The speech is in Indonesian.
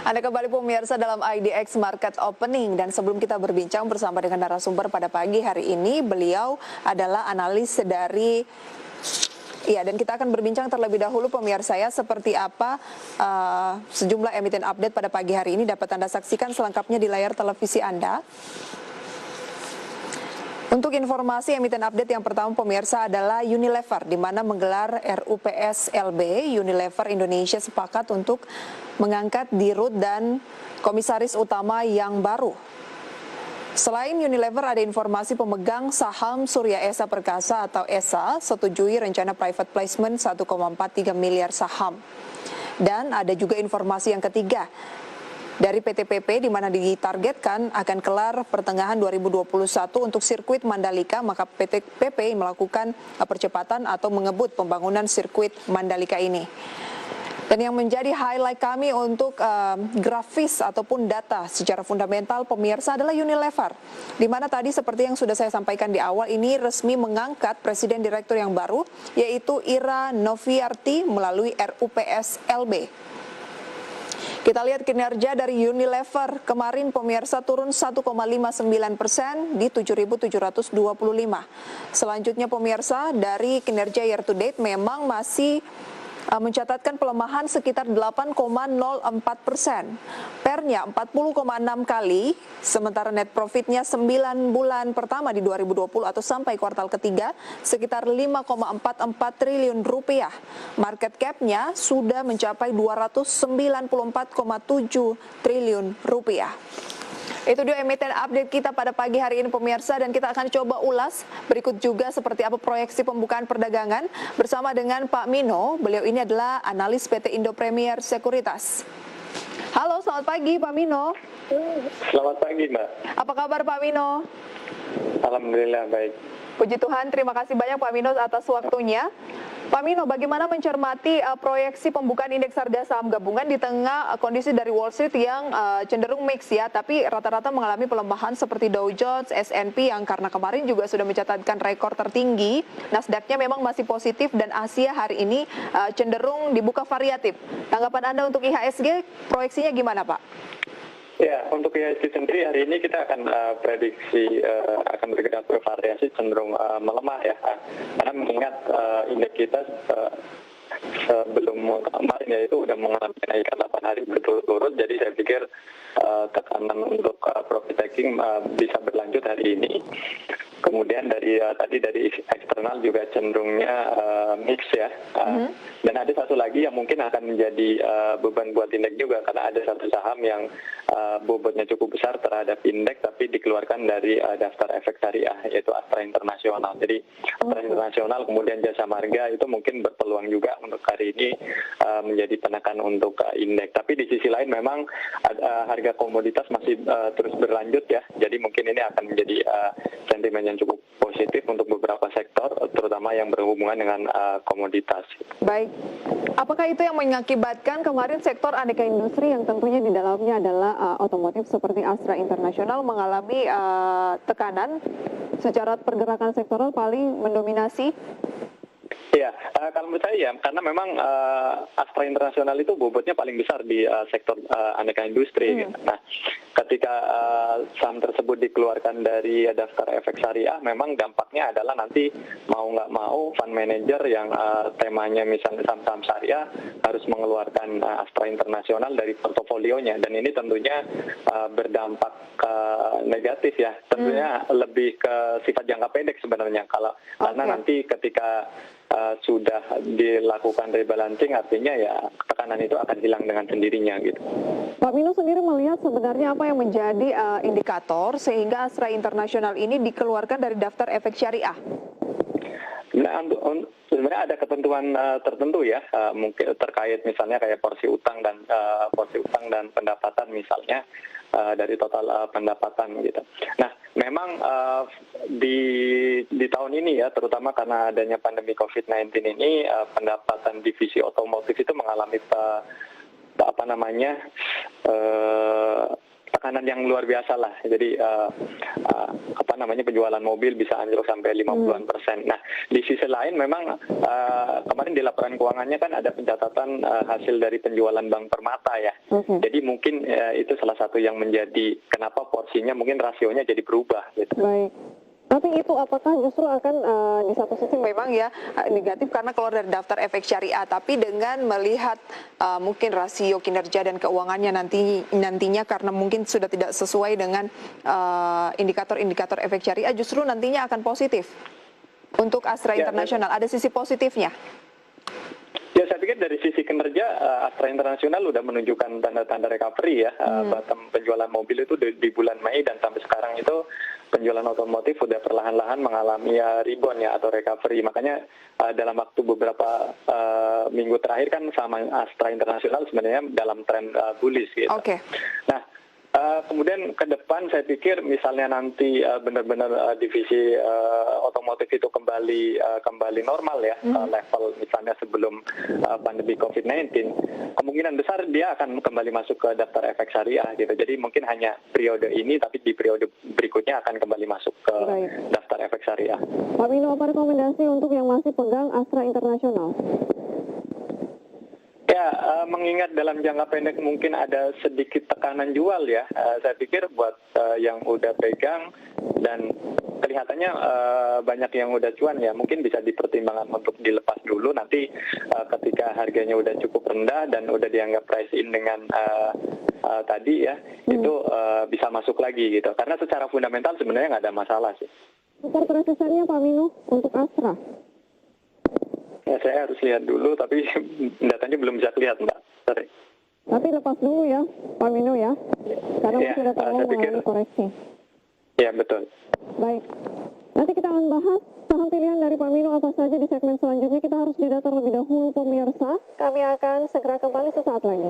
Anda kembali pemirsa dalam IDX Market Opening, dan sebelum kita berbincang bersama dengan narasumber pada pagi hari ini, beliau adalah analis dari dan kita akan berbincang terlebih dahulu pemirsa ya, seperti apa sejumlah emiten update pada pagi hari ini dapat Anda saksikan selengkapnya di layar televisi Anda. Untuk informasi emiten update yang pertama pemirsa adalah Unilever, di mana menggelar RUPS LB. Unilever Indonesia sepakat untuk mengangkat dirut dan komisaris utama yang baru. Selain Unilever, ada informasi pemegang saham Surya Esa Perkasa atau ESA setujui rencana private placement 1,43 miliar saham. Dan ada juga informasi yang ketiga dari PT PP, di mana ditargetkan akan kelar pertengahan 2021 untuk sirkuit Mandalika, maka PT PP melakukan percepatan atau mengebut pembangunan sirkuit Mandalika ini. Dan yang menjadi highlight kami untuk grafis ataupun data secara fundamental pemirsa adalah Unilever, di mana tadi seperti yang sudah saya sampaikan di awal, ini resmi mengangkat presiden direktur yang baru, yaitu Ira Noviarty melalui RUPS LB. Kita lihat kinerja dari Unilever kemarin pemirsa turun 1,59% di 7.725. Selanjutnya pemirsa, dari kinerja year to date memang masih mencatatkan pelemahan sekitar 8,04%. PER-nya 40,6 kali, sementara net profitnya 9 bulan pertama di 2020 atau sampai kuartal ketiga sekitar 5,44 triliun rupiah. Market cap-nya sudah mencapai 294,7 triliun rupiah. Itu dia emiten update kita pada pagi hari ini pemirsa, dan kita akan coba ulas berikut juga seperti apa proyeksi pembukaan perdagangan bersama dengan Pak Mino. Beliau ini adalah analis PT Indo Premier Sekuritas. Halo, selamat pagi Pak Mino. Selamat pagi Mbak. Apa kabar Pak Mino? Alhamdulillah baik. Puji Tuhan, terima kasih banyak Pak Mino atas waktunya. Pak Mino, bagaimana mencermati proyeksi pembukaan indeks harga saham gabungan di tengah kondisi dari Wall Street yang cenderung mix ya, tapi rata-rata mengalami pelemahan seperti Dow Jones, S&P yang karena kemarin juga sudah mencatatkan rekor tertinggi, Nasdaq-nya memang masih positif, dan Asia hari ini cenderung dibuka variatif. Tanggapan Anda untuk IHSG, proyeksinya gimana Pak? Ya, untuk IHSG sendiri hari ini kita akan prediksi akan bergerak bervariasi cenderung melemah ya, karena mengingat indeks kita sebelum kemarin ya itu sudah mengalami kenaikan 8 hari berturut-turut, jadi saya pikir tekanan untuk profit taking bisa berlanjut hari ini. Kemudian dari tadi dari eksternal juga cenderungnya mix ya. Dan ada satu lagi yang mungkin akan menjadi beban buat indeks juga, karena ada satu saham yang bobotnya cukup besar terhadap indeks tapi dikeluarkan dari daftar efek syariah, yaitu Astra Internasional. Jadi Astra Internasional kemudian Jasa Marga itu mungkin berpeluang juga untuk hari ini menjadi penekan untuk indeks. Tapi di sisi lain memang harga komoditas masih terus berlanjut ya. Jadi mungkin ini akan menjadi sentimen yang cukup positif untuk beberapa sektor, terutama yang berhubungan dengan komoditas. Baik, apakah itu yang mengakibatkan kemarin sektor aneka industri yang tentunya di dalamnya adalah otomotif seperti Astra Internasional mengalami tekanan secara pergerakan sektoral paling mendominasi? Ya, kalau menurut saya ya, karena memang Astra Internasional itu bobotnya paling besar di sektor aneka industri. Gitu. Nah, ketika saham tersebut dikeluarkan dari daftar efek syariah, memang dampaknya adalah nanti mau nggak mau fund manager yang temanya misalnya saham-saham syariah harus mengeluarkan Astra Internasional dari portofolionya, dan ini tentunya berdampak negatif ya. Tentunya lebih ke sifat jangka pendek sebenarnya, karena nanti ketika sudah dilakukan rebalancing, artinya ya tekanan itu akan hilang dengan sendirinya gitu. Pak Mino sendiri melihat sebenarnya apa yang menjadi indikator sehingga Astra Internasional ini dikeluarkan dari daftar efek syariah? Sebenarnya ada ketentuan tertentu ya, mungkin terkait misalnya kayak porsi utang dan pendapatan misalnya dari total pendapatan gitu. Nah, memang di tahun ini ya, terutama karena adanya pandemi COVID-19 ini, pendapatan divisi otomotif itu mengalami tekanan yang luar biasa lah. Jadi penjualan mobil bisa anjlok sampai 50%. Nah, di sisi lain memang kemarin di laporan keuangannya kan ada pencatatan hasil dari penjualan Bank Permata ya. Jadi mungkin itu salah satu yang menjadi kenapa porsinya mungkin rasionya jadi berubah gitu. Baik. Tapi itu apakah justru akan di satu sisi memang ya negatif karena keluar dari daftar efek syariah, tapi dengan melihat mungkin rasio kinerja dan keuangannya nantinya karena mungkin sudah tidak sesuai dengan indikator-indikator efek syariah, justru nantinya akan positif untuk Astra International. Ada sisi positifnya. Ya, saya pikir dari sisi kinerja Astra International sudah menunjukkan tanda-tanda recovery ya. Bottom penjualan mobil itu di bulan Mei dan sampai sekarang itu penjualan otomotif sudah perlahan-lahan mengalami rebound ya atau recovery. Makanya dalam waktu beberapa minggu terakhir kan sama Astra International sebenarnya dalam tren bullish gitu. Nah, kemudian ke depan saya pikir misalnya nanti benar-benar divisi otomotif itu kembali normal ya, level misalnya sebelum pandemi COVID-19, kemungkinan besar dia akan kembali masuk ke daftar efek syariah gitu. Jadi mungkin hanya periode ini, tapi di periode berikutnya akan kembali masuk ke daftar efek syariah. Pak Mino, apa rekomendasi untuk yang masih pegang Astra International? Ya, mengingat dalam jangka pendek mungkin ada sedikit tekanan jual ya. Saya pikir buat yang udah pegang dan kelihatannya banyak yang udah cuan ya, mungkin bisa dipertimbangkan untuk dilepas dulu. Nanti ketika harganya udah cukup rendah dan udah dianggap price in dengan tadi ya, itu bisa masuk lagi gitu. Karena secara fundamental sebenarnya nggak ada masalah sih. Super presisannya Pak Mino untuk Astra? Ya, saya harus lihat dulu, tapi datanya belum bisa lihat, Mbak. Sorry. Tapi lepas dulu ya, Pak Mino ya, karena Ya, sudah terlalu mengalami koreksi. Ya, betul. Baik, nanti kita akan bahas saham pilihan dari Pak Mino apa saja di segmen selanjutnya. Kita harus jeda terlebih dahulu pemirsa. Kami akan segera kembali sesaat lagi.